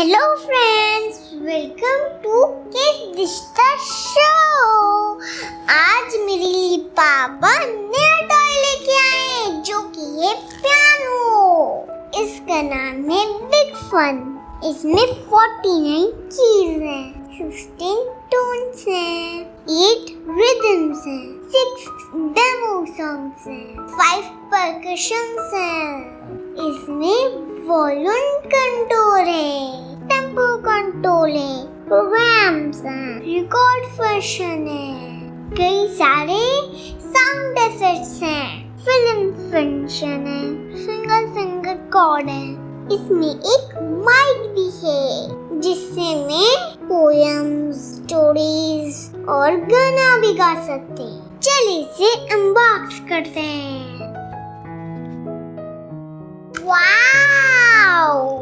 Hello friends, welcome to दिशता show. आज मेरे लिए पापा नया टॉय लेके आए जो कि है पियानो। इसका नाम है बिगफन। इसमें 49 कीज हैं, 15 टोन्स हैं, 8 रिदम्स हैं, 6 डेमो सॉन्ग्स हैं, 5 परकशंस हैं। इसमें वॉल्यूम कंट्रोल है, टेम्पो कंट्रोल है, प्रोग्राम्स हैं, रिकॉर्ड फंक्शन है, कई सारे साउंड इफेक्ट्स हैं, फिल्म फंक्शन है, सिंगल फिंगर कॉर्ड है। इसमें एक माइक भी है जिससे मैं पोएम्स, स्टोरीज और गाना भी गा सकते हैं। चलिए इसे अनबॉक्स करते हैं। वाओ!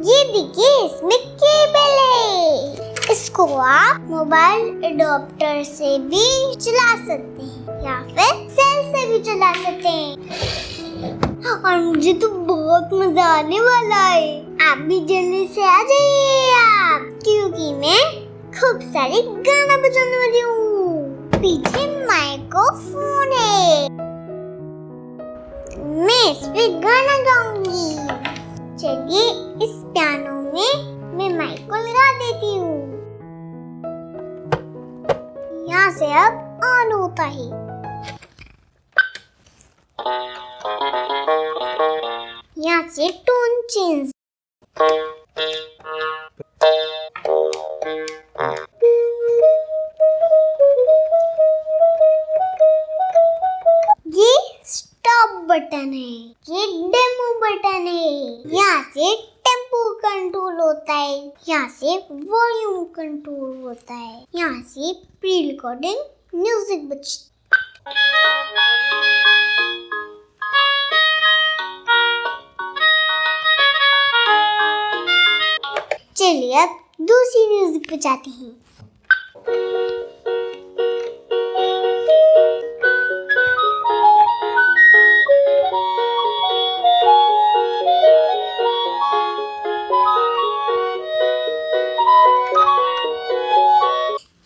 ये देखिए, इसमें केबल है। इसको आप मोबाइल एडाप्टर से भी चला सकते हैं या फिर सेल से भी चला सकते हैं। और मुझे तो बहुत मजा आने वाला है। आप भी जल्दी से आ जाइए आप, क्योंकि मैं खूब सारे गाना बजाने वाली हूँ। पीछे माइक्रोफोन है, मैं इस पे गाना गाऊंगी। चलिए इस पियानो में मैं माइक को लगा देती हूँ। यहाँ से अब ऑन होता है। यहाँ से टोन चेंज। ये स्टॉप बटन है, ये डेमो बटन है। यहाँ से टेम्पो कंट्रोल होता है, यहाँ से वॉल्यूम कंट्रोल होता है, यहाँ से प्री रिकॉर्डिंग म्यूजिक बजता। चलिए अब दूसरी म्यूजिक बजाते हैं।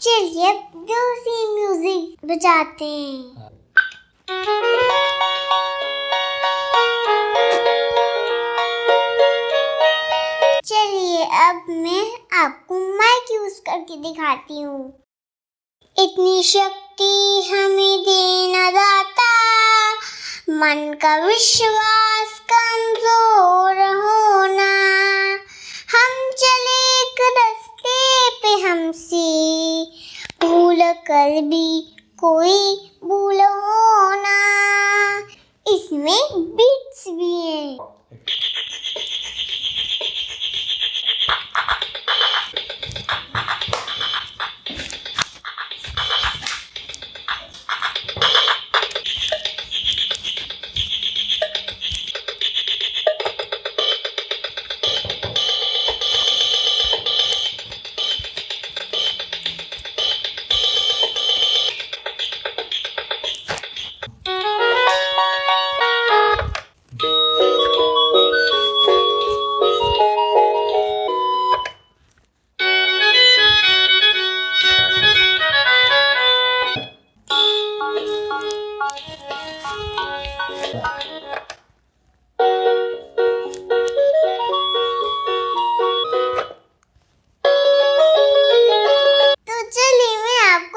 चलिए अब दूसरी म्यूजिक बजाते हैं। चलिए अब मैं आपको माइक यूज करके दिखाती हूँ। इतनी शक्ति हमें देना दाता, मन का विश्वास कमजोर होना। हम चले एक रास्ते पे, हमसे भूल कर भी कोई भूल होना। इसमें बीट्स भी हैं।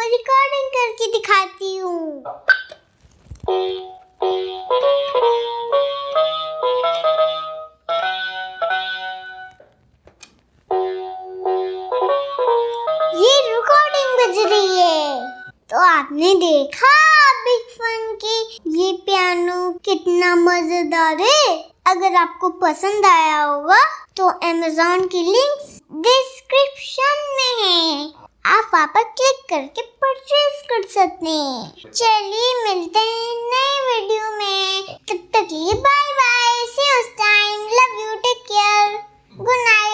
रिकॉर्डिंग करके दिखाती हूँ। ये रिकॉर्डिंग बज रही है। तो आपने देखा बिगफन की ये पियानो कितना मजेदार है। अगर आपको पसंद आया होगा तो Amazon की लिंक डिस्क्रिप्शन में है, आप वहाँ पर क्लिक करके परचेज कर सकते हैं। चलिए मिलते हैं नए वीडियो में, तब तक के लिए bye bye, see you next time, love you, take care, good night.